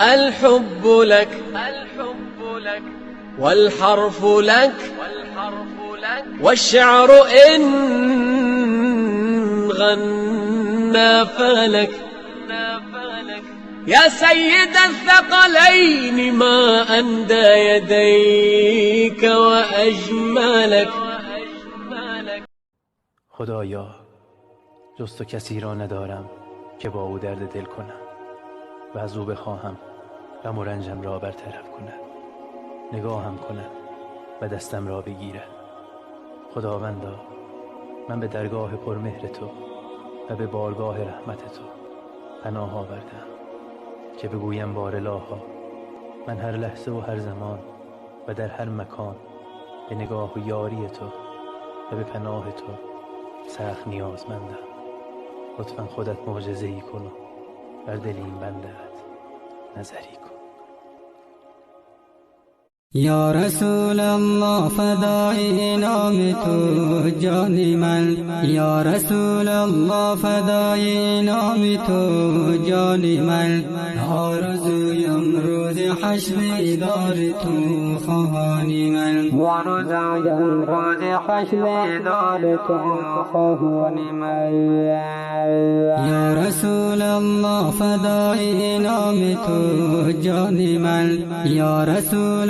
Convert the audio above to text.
الحب لك والحرف لك والشعر إن غنى فلك. يا سيد الثقلين ما أندى يديك وأجملك. خدایا جز تو کسی را ندارم که با او درد دل کنم و از او بخواهم غم و رنجم را برطرف کند، نگاهم کند و دستم را بگیرد. خداوندا من به درگاه پرمهر تو و به بارگاه رحمت تو پناه آوردم که بگویم بارالها من هر لحظه و هر زمان و در هر مکان به نگاه و یاری تو و به پناه تو سخت نیازمندم. لطفا خودت معجزه‌ای کن و بر دل این بنده‌ات نظری کن. یا رسول الله فدای نام تو جان من، یا رسول الله فدای نام تو جان من. آرزویم روز حشر دار تو خواهان من، آرزویم روز حشر دار تو خواهان من. یا رسول الله فدای نام تو جان من، یا رسول